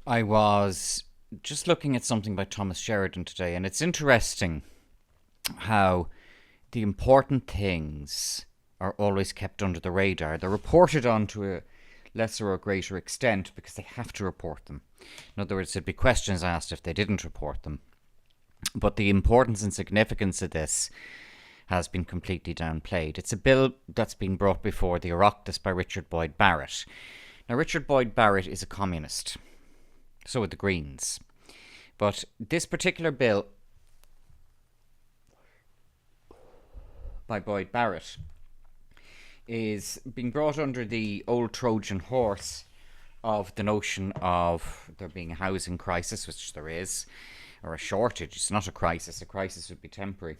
I was just looking at something by Thomas Sheridan today, and it's interesting how the important things are always kept under the radar. They're reported on to a lesser or greater extent because they have to report them. In other words, there'd be questions asked if they didn't report them. But the importance and significance of this has been completely downplayed. It's a bill that's been brought before the Oireachtas by Richard Boyd Barrett. Now, Richard Boyd Barrett is a communist. So are the Greens. But this particular bill by Boyd Barrett is being brought under the old Trojan horse of the notion of there being a housing crisis, which there is, or a shortage. It's not a crisis. A crisis would be temporary.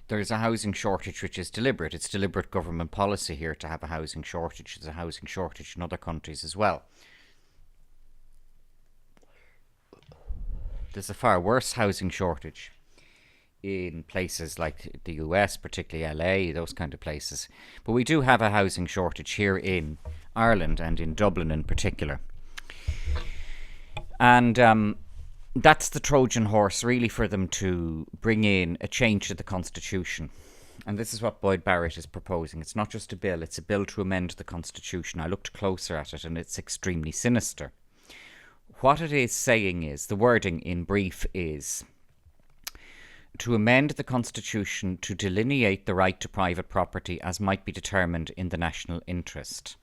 There's a housing shortage which is deliberate. It's deliberate government policy here to have a housing shortage. There's a housing shortage in other countries as well. There's a far worse housing shortage in places like the US, particularly LA, those kind of places. But we do have a housing shortage here in Ireland and in Dublin in particular. And that's the Trojan horse, really, for them to bring in a change to the Constitution. And this is what Boyd Barrett is proposing. It's not just a bill, it's a bill to amend the Constitution. I looked closer at it and it's extremely sinister. What it is saying is, the wording in brief is, to amend the Constitution to delineate the right to private property as might be determined in the national interest.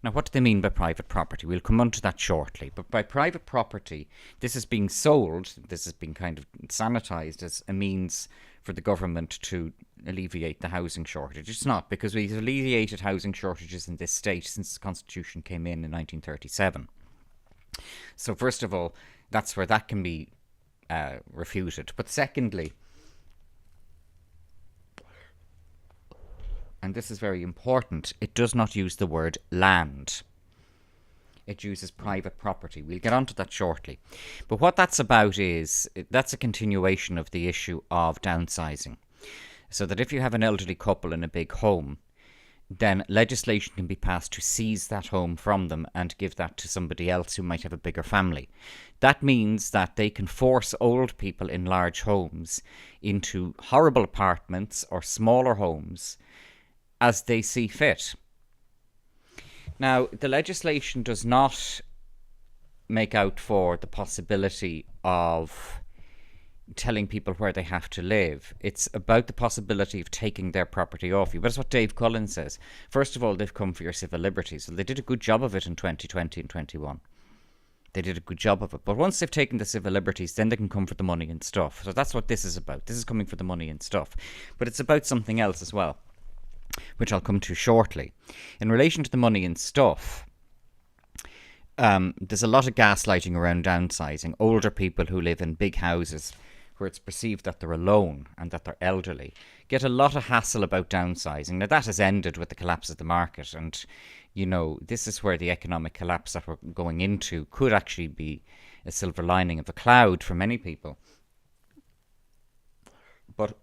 Now, what do they mean by private property? We'll come on to that shortly. But by private property, this is being sold, this has been kind of sanitised as a means for the government to alleviate the housing shortage. It's not, because we've alleviated housing shortages in this state since the Constitution came in 1937. So first of all, that's where that can be refuted. But secondly, and this is very important, it does not use the word land. It uses private property. We'll get onto that shortly. But what that's about is, that's a continuation of the issue of downsizing. So that if you have an elderly couple in a big home, then legislation can be passed to seize that home from them and give that to somebody else who might have a bigger family. That means that they can force old people in large homes into horrible apartments or smaller homes as they see fit. Now, the legislation does not make out for the possibility of telling people where they have to live. It's about the possibility of taking their property off you. But that's what Dave Cullen says. First of all, they've come for your civil liberties. So they did a good job of it in 2020 and 21. They did a good job of it. But once they've taken the civil liberties, then they can come for the money and stuff. So that's what this is about. This is coming for the money and stuff. But it's about something else as well, which I'll come to shortly. In relation to the money and stuff, there's a lot of gaslighting around downsizing. Older people who live in big houses where it's perceived that they're alone and that they're elderly get a lot of hassle about downsizing. Now, that has ended with the collapse of the market, and you know, this is where the economic collapse that we're going into could actually be a silver lining of a cloud for many people. But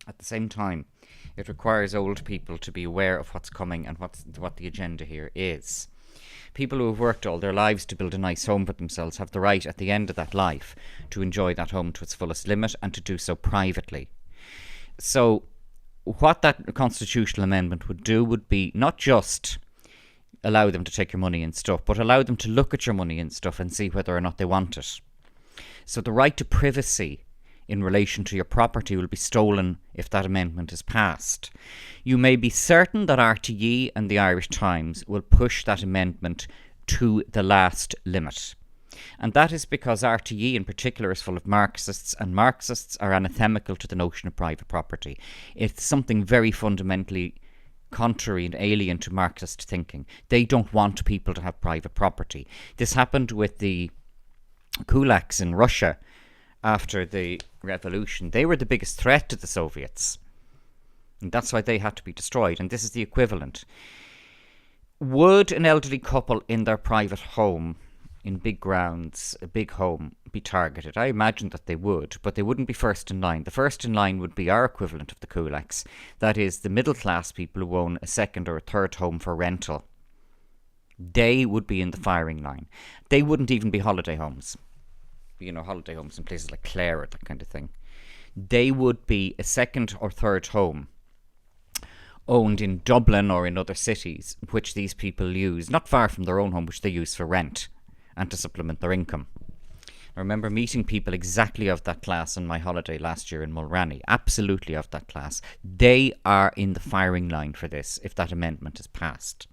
at the same time, it requires old people to be aware of what's coming and what the agenda here is. People who have worked all their lives to build a nice home for themselves have the right at the end of that life to enjoy that home to its fullest limit and to do so privately. So what that constitutional amendment would do would be not just allow them to take your money and stuff, but allow them to look at your money and stuff and see whether or not they want it. So the right to privacy in relation to your property will be stolen if that amendment is passed. You may be certain that RTE and the Irish Times will push that amendment to the last limit. And that is because RTE in particular is full of Marxists, and Marxists are anathemical to the notion of private property. It's something very fundamentally contrary and alien to Marxist thinking. They don't want people to have private property. This happened with the kulaks in Russia after the revolution. They were the biggest threat to the Soviets, and that's why they had to be destroyed. And this is the equivalent. Would an elderly couple in their private home, in big grounds, a big home, be targeted? I imagine that they would, but they wouldn't be first in line. The first in line would be our equivalent of the kulaks. That is, the middle class people who own a second or a third home for rental. They would be in the firing line. They wouldn't even be holiday homes. Holiday homes in places like Clare or that kind of thing. They would be a second or third home owned in Dublin or in other cities, which these people use, not far from their own home, which they use for rent and to supplement their income. I remember meeting people exactly of that class on my holiday last year in Mulranny, absolutely of that class. They are in the firing line for this if that amendment is passed.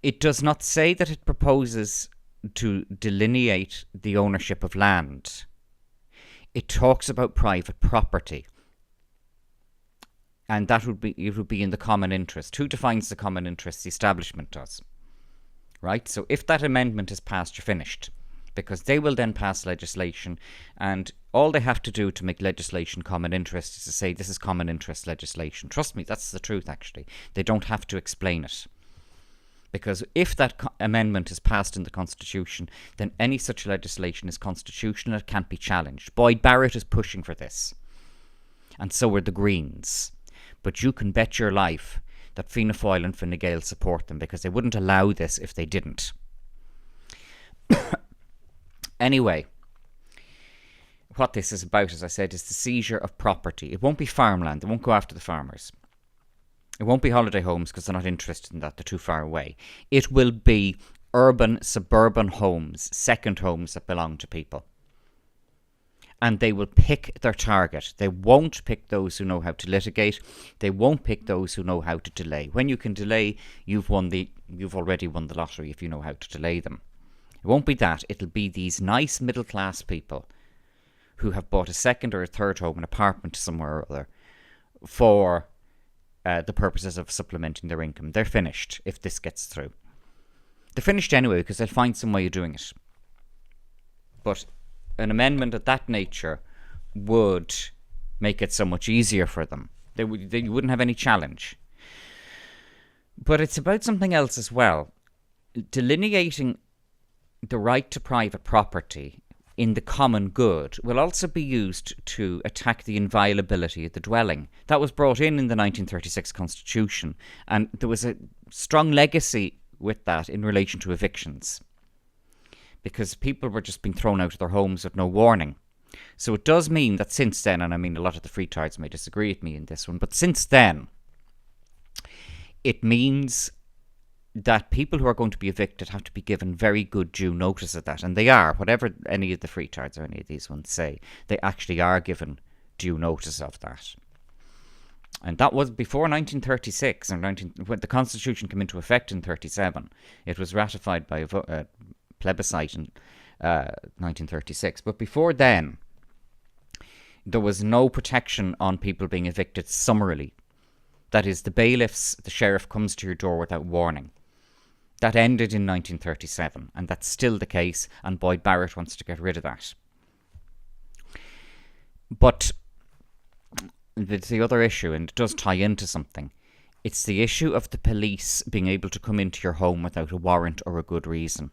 It does not say that it proposes to delineate the ownership of land. It talks about private property. And it would be in the common interest. Who defines the common interest? The establishment does. Right? So if that amendment is passed, you're finished. Because they will then pass legislation, and all they have to do to make legislation common interest is to say this is common interest legislation. Trust me, that's the truth, actually. They don't have to explain it. Because if that amendment is passed in the Constitution, then any such legislation is constitutional. It can't be challenged. Boyd Barrett is pushing for this. And so are the Greens. But you can bet your life that Fianna Fáil and Fine Gael support them, because they wouldn't allow this if they didn't. Anyway, what this is about, as I said, is the seizure of property. It won't be farmland. They won't go after the farmers. It won't be holiday homes because they're not interested in that. They're too far away. It will be urban, suburban homes, second homes that belong to people. And they will pick their target. They won't pick those who know how to litigate. They won't pick those who know how to delay. When you can delay, you've already won the lottery if you know how to delay them. It won't be that. It'll be these nice middle class people who have bought a second or a third home, an apartment somewhere or other, for the purposes of supplementing their income. They're finished if this gets through. They're finished anyway because they'll find some way of doing it. But an amendment of that nature would make it so much easier for them. They wouldn't have any challenge. But it's about something else as well. Delineating the right to private property in the common good will also be used to attack the inviolability of the dwelling. That was brought in the 1936 Constitution, and there was a strong legacy with that in relation to evictions, because people were just being thrown out of their homes with no warning. So it does mean that since then, and I mean a lot of the freetards may disagree with me in this one, but since then, it means that people who are going to be evicted have to be given very good due notice of that. And they are, whatever any of the freetards or any of these ones say, they actually are given due notice of that. And that was before 1936, when the Constitution came into effect in 1937. It was ratified by a plebiscite in 1936. But before then, there was no protection on people being evicted summarily. That is, the bailiffs, the sheriff comes to your door without warning. That ended in 1937, and that's still the case, and Boyd Barrett wants to get rid of that. But it's the other issue, and it does tie into something. It's the issue of the police being able to come into your home without a warrant or a good reason.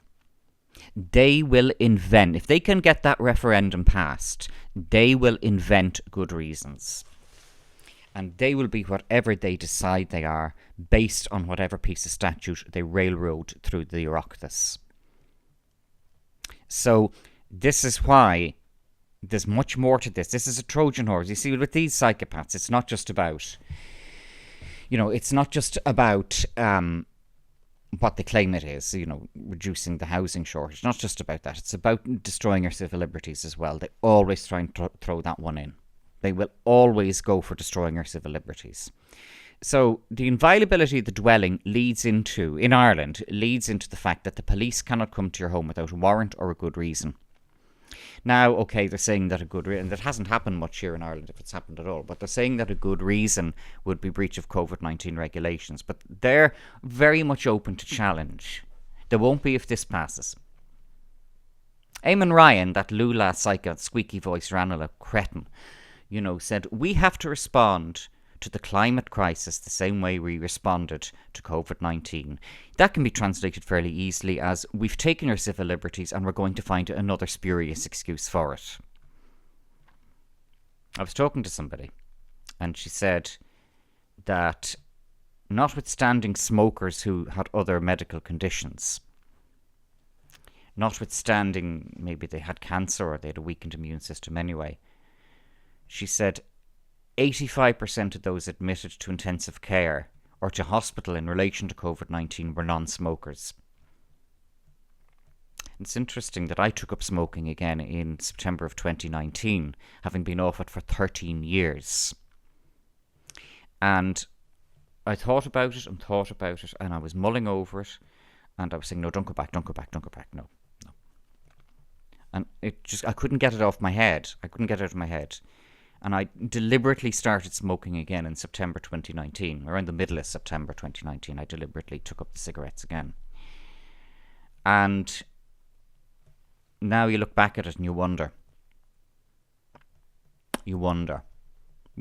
They will invent, if they can get that referendum passed, they will invent good reasons. And they will be whatever they decide they are, based on whatever piece of statute they railroad through the Oireachtas. So this is why there's much more to this. This is a Trojan horse. You see, with these psychopaths, it's not just about, it's not just about what they claim it is, reducing the housing shortage. Not just about that. It's about destroying our civil liberties as well. They always try and throw that one in. They will always go for destroying our civil liberties. So the inviolability of the dwelling in Ireland leads into the fact that the police cannot come to your home without a warrant or a good reason. Now, okay, they're saying that a good reason, and that hasn't happened much here in Ireland if it's happened at all, but they're saying that a good reason would be breach of COVID-19 regulations. But they're very much open to challenge. There won't be if this passes. Eamon Ryan, that Lula psycho, squeaky voice Ranelagh cretin, said, we have to respond to the climate crisis the same way we responded to COVID-19. That can be translated fairly easily as, we've taken our civil liberties and we're going to find another spurious excuse for it. I was talking to somebody and she said that notwithstanding smokers who had other medical conditions, notwithstanding maybe they had cancer or they had a weakened immune system anyway, she said 85% of those admitted to intensive care or to hospital in relation to COVID-19 were non-smokers. It's interesting that I took up smoking again in September of 2019, having been off it for 13 years. And I thought about it, and I was mulling over it, and I was saying, no, don't go back, no. And I couldn't get it off my head. I couldn't get it out of my head. And I deliberately started smoking again in September 2019. Around the middle of September 2019, I deliberately took up the cigarettes again. And now you look back at it and you wonder. You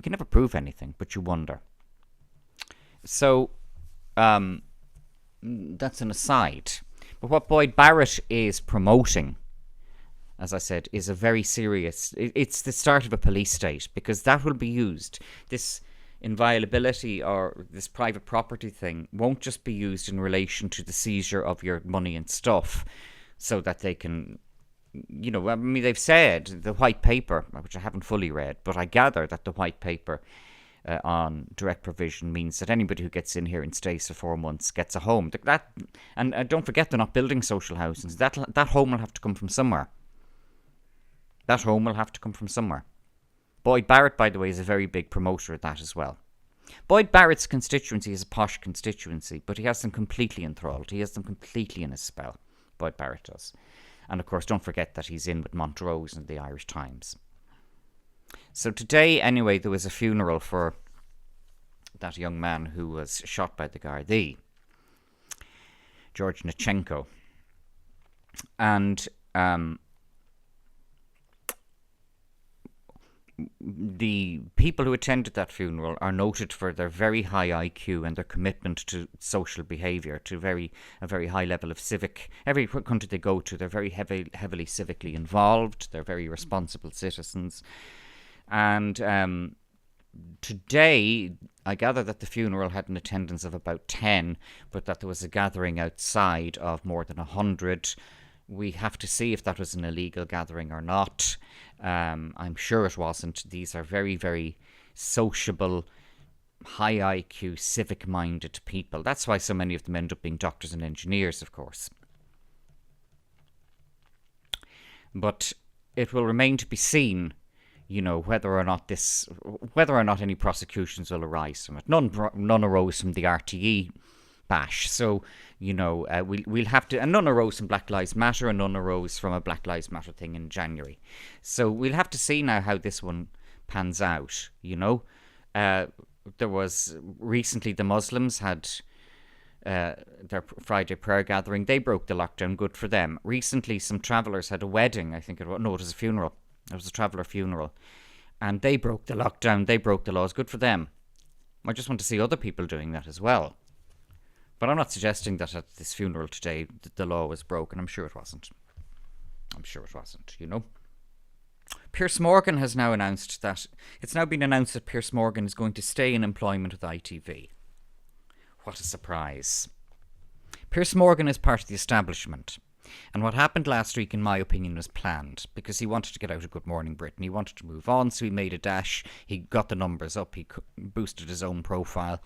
can never prove anything, but you wonder. So, that's an aside. But what Boyd Barrett is promoting, as I said, is a very serious... It's the start of a police state, because that will be used. This inviolability or this private property thing won't just be used in relation to the seizure of your money and stuff so that they can... You know, I mean, they've said, the white paper, which I haven't fully read, but I gather that the white paper on direct provision means that anybody who gets in here and stays for 4 months gets a home. And don't forget, they're not building social housing. That home will have to come from somewhere. Boyd Barrett, by the way, is a very big promoter of that as well. Boyd Barrett's constituency is a posh constituency, but he has them completely enthralled. He has them completely in his spell. Boyd Barrett does. And of course, don't forget that he's in with Montrose and the Irish Times. So today, anyway, there was a funeral for that young man who was shot by the Gardaí, George Nachenko. And the people who attended that funeral are noted for their very high IQ and their commitment to social behaviour, to a very high level of civic. Every country they go to, they're very heavily civically involved. They're very responsible citizens. And today, I gather that the funeral had an attendance of about 10, but that there was a gathering outside of more than 100. We have to see if that was an illegal gathering or not. I'm sure it wasn't. These are very, very sociable, high IQ, civic-minded people. That's why so many of them end up being doctors and engineers, of course. But it will remain to be seen, you know, whether or not any prosecutions will arise from it. None arose from the RTE bash. So, you know, we'll have to... And none arose from Black Lives Matter, and none arose from a Black Lives Matter thing in January. So we'll have to see now how this one pans out, you know. There was... Recently, the Muslims had their Friday prayer gathering. They broke the lockdown. Good for them. Recently, some travellers had a wedding, I think it was. No, it was a funeral. It was a traveller funeral. And they broke the lockdown. They broke the laws. Good for them. I just want to see other people doing that as well. But I'm not suggesting that at this funeral today the law was broken. I'm sure it wasn't. You know. Piers Morgan has now announced that... It's now been announced that Piers Morgan is going to stay in employment with ITV. What a surprise. Piers Morgan is part of the establishment. And what happened last week, in my opinion, was planned, because he wanted to get out of Good Morning Britain. He wanted to move on, so he made a dash. He got the numbers up. He boosted his own profile.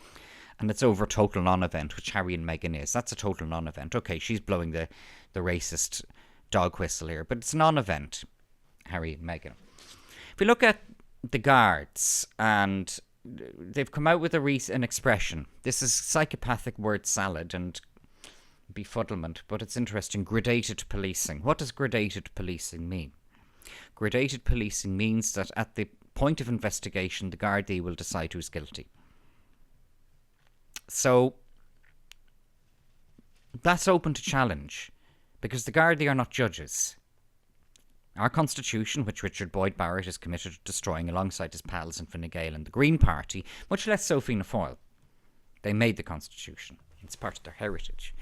And it's over a total non-event, which Harry and Meghan is. That's a total non-event. Okay, she's blowing the racist dog whistle here, but it's a non-event, Harry and Meghan. If we look at the guards, and they've come out with an expression. This is psychopathic word salad and befuddlement, but it's interesting. Gradated policing. What does gradated policing mean? Gradated policing means that at the point of investigation, the Gardaí will decide who's guilty. So that's open to challenge, because the Gardaí are not judges. Our constitution, which Richard Boyd Barrett is committed to destroying alongside his pals in Fine Gael and the Green Party, much less so Fianna Fáil. They made the constitution. It's part of their heritage.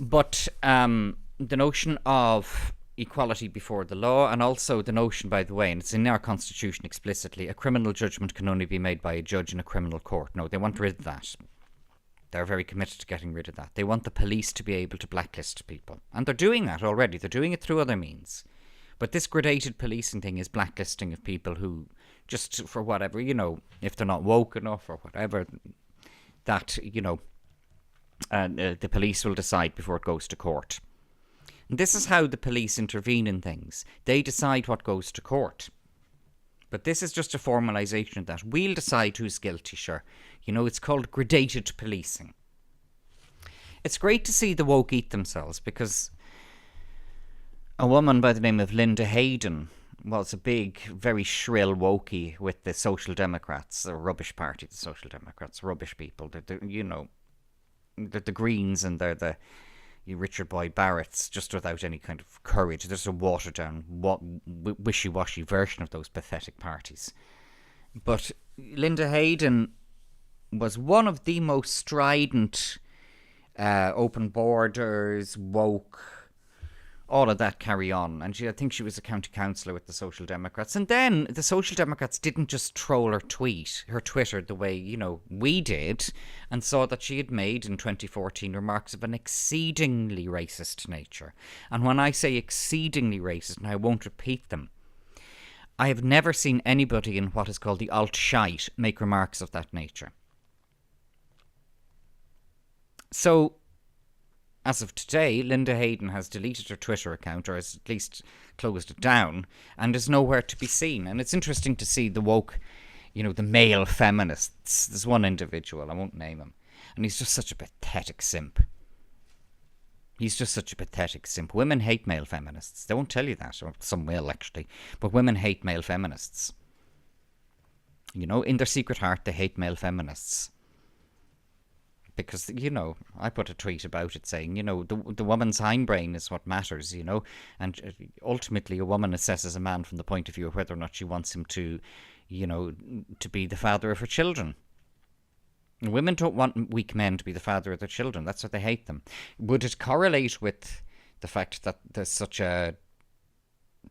But the notion of equality before the law, and also the notion, by the way, and it's in our constitution explicitly, a criminal judgment can only be made by a judge in a criminal court. No, they want rid of that. They're very committed to getting rid of that. They want the police to be able to blacklist people. And they're doing that already. They're doing it through other means. But this gradated policing thing is blacklisting of people who, just for whatever, if they're not woke enough or whatever, that, the police will decide before it goes to court. And this is how the police intervene in things. They decide what goes to court. But this is just a formalisation of that. We'll decide who's guilty, sure. It's called gradated policing. It's great to see the woke eat themselves, because a woman by the name of Linda Hayden was a big, very shrill wokey with the Social Democrats, a rubbish party, the Social Democrats, rubbish people. They're the Greens, and they're the Richard Boyd Barrett's, just without any kind of courage. There's a watered-down, wishy-washy version of those pathetic parties. But Linda Hayden was one of the most strident, open borders, woke, all of that carry on. And I think she was a county councillor with the Social Democrats. And then the Social Democrats didn't just troll her Twitter the way, we did, and saw that she had made in 2014 remarks of an exceedingly racist nature. And when I say exceedingly racist, and I won't repeat them, I have never seen anybody in what is called the alt-shite make remarks of that nature. So, as of today, Linda Hayden has deleted her Twitter account, or has at least closed it down, and is nowhere to be seen. And it's interesting to see the woke, the male feminists. There's one individual, I won't name him, and he's just such a pathetic simp. Women hate male feminists. They won't tell you that, or some will actually, but women hate male feminists. In their secret heart, they hate male feminists. Because, I put a tweet about it saying, the woman's hindbrain is what matters, and ultimately a woman assesses a man from the point of view of whether or not she wants him to, to be the father of her children. Women don't want weak men to be the father of their children. That's why they hate them. Would it correlate with the fact that there's such a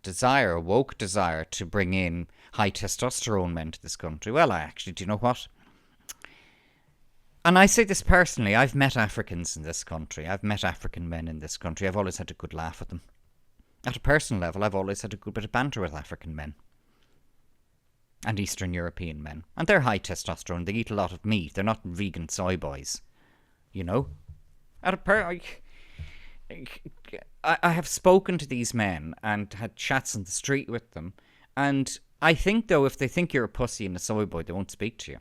woke desire to bring in high testosterone men to this country? Well, do you know what? And I say this personally, I've met Africans in this country. I've met African men in this country. I've always had a good laugh at them. At a personal level, I've always had a good bit of banter with African men. And Eastern European men. And they're high testosterone. They eat a lot of meat. They're not vegan soy boys. I have spoken to these men and had chats on the street with them. And I think, though, if they think you're a pussy and a soy boy, they won't speak to you.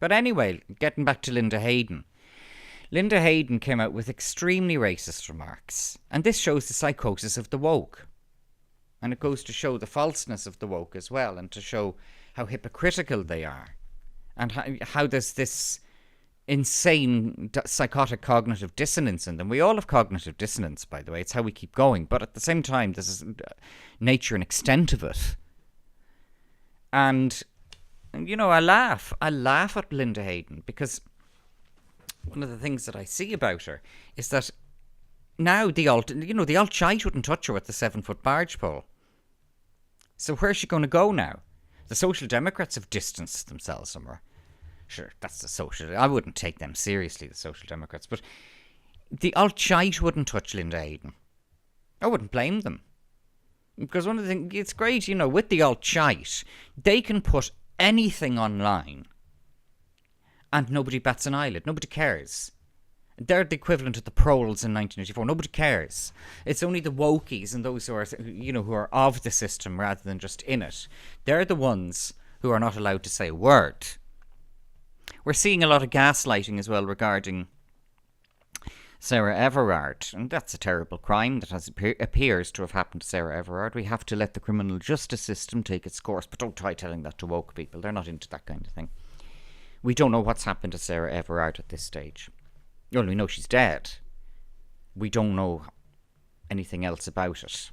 But anyway, getting back to Linda Hayden. Linda Hayden came out with extremely racist remarks. And this shows the psychosis of the woke. And it goes to show the falseness of the woke as well, and to show how hypocritical they are. And how there's this insane psychotic cognitive dissonance in them. We all have cognitive dissonance, by the way. It's how we keep going. But at the same time, there's nature and extent of it. And I laugh at Linda Hayden, because one of the things that I see about her is that now the alt-shite wouldn't touch her with the 7-foot barge pole. So where's she going to go now? The Social Democrats have distanced themselves from her. Sure, that's the social... I wouldn't take them seriously, the Social Democrats, but the alt-shite wouldn't touch Linda Hayden. I wouldn't blame them. Because one of the things... It's great, with the alt-shite, they can put anything online and nobody bats an eyelid. Nobody cares. They're the equivalent of the proles in 1984. Nobody cares. It's only the wokies and those who are, who are of the system rather than just in it. They're the ones who are not allowed to say a word. We're seeing a lot of gaslighting as well regarding Sarah Everard, and that's a terrible crime that appears to have happened to Sarah Everard. We have to let the criminal justice system take its course, but don't try telling that to woke people. They're not into that kind of thing. We don't know what's happened to Sarah Everard at this stage. Well, we know she's dead. We don't know anything else about it.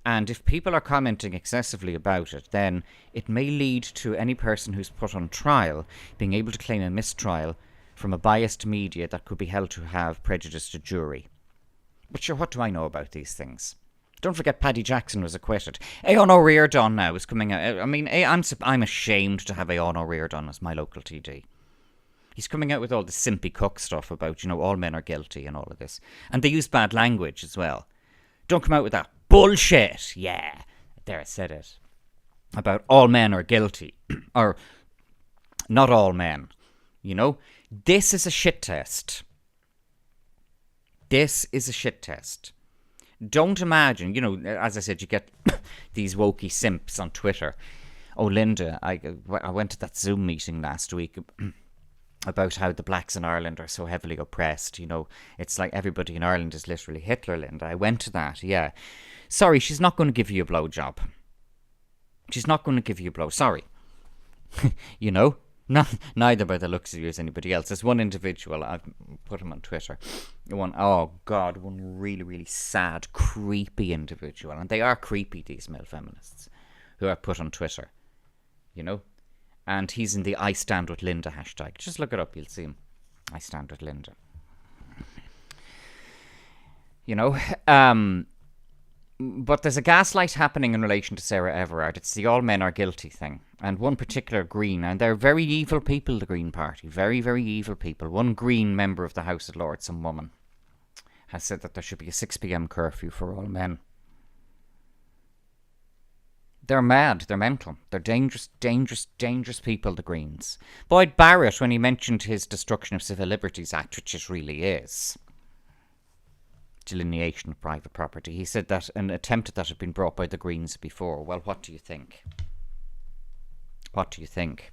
And if people are commenting excessively about it, then it may lead to any person who's put on trial being able to claim a mistrial from a biased media that could be held to have prejudiced a jury. But sure, what do I know about these things? Don't forget Paddy Jackson was acquitted. Aon O'Riordan now is coming out. I mean, I'm ashamed to have Aon O'Riordan as my local TD. He's coming out with all the Simpy Cook stuff about, all men are guilty and all of this. And they use bad language as well. Don't come out with that bullshit. Yeah, there, I said it. About all men are guilty. Or not all men. This is a shit test. This is a shit test. Don't imagine, as I said, you get these wokey simps on Twitter. Oh, Linda, I went to that Zoom meeting last week about how the blacks in Ireland are so heavily oppressed. It's like everybody in Ireland is literally Hitler, Linda. I went to that, yeah. Sorry, she's not going to give you a blowjob. She's not going to give you a blow. Sorry. Neither by the looks of you as anybody else. There's one individual, I've put him on Twitter. One really, really sad, creepy individual. And they are creepy, these male feminists, who are put on Twitter. And he's in the I Stand With Linda hashtag. Just look it up, you'll see him. I Stand With Linda. But there's a gaslight happening in relation to Sarah Everard. It's the all men are guilty thing. And one particular Green, and they're very evil people, the Green Party. Very, very evil people. One Green member of the House of Lords, some woman, has said that there should be a 6 p.m. curfew for all men. They're mad. They're mental. They're dangerous, dangerous, dangerous people, the Greens. Boyd Barrett, when he mentioned his Destruction of Civil Liberties Act, which it really is, delineation of private property, he said that an attempt at that had been brought by the Greens before. Well, what do you think? What do you think?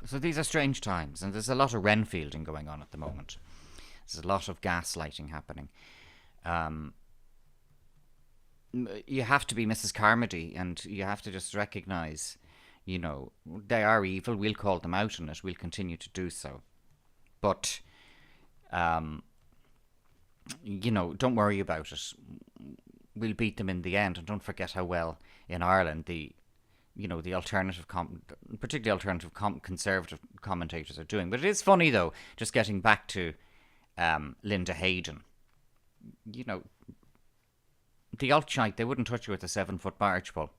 So these are strange times, and there's a lot of Renfielding going on at the moment. There's a lot of gaslighting happening. You have to be Mrs. Carmody, and you have to just recognise, they are evil. We'll call them out on it. We'll continue to do so. But, don't worry about it. We'll beat them in the end. And don't forget how well in Ireland the alternative, particularly alternative conservative commentators are doing. But it is funny, though, just getting back to Linda Hayden. The alt-shite, they wouldn't touch you with a 7-foot barge pole.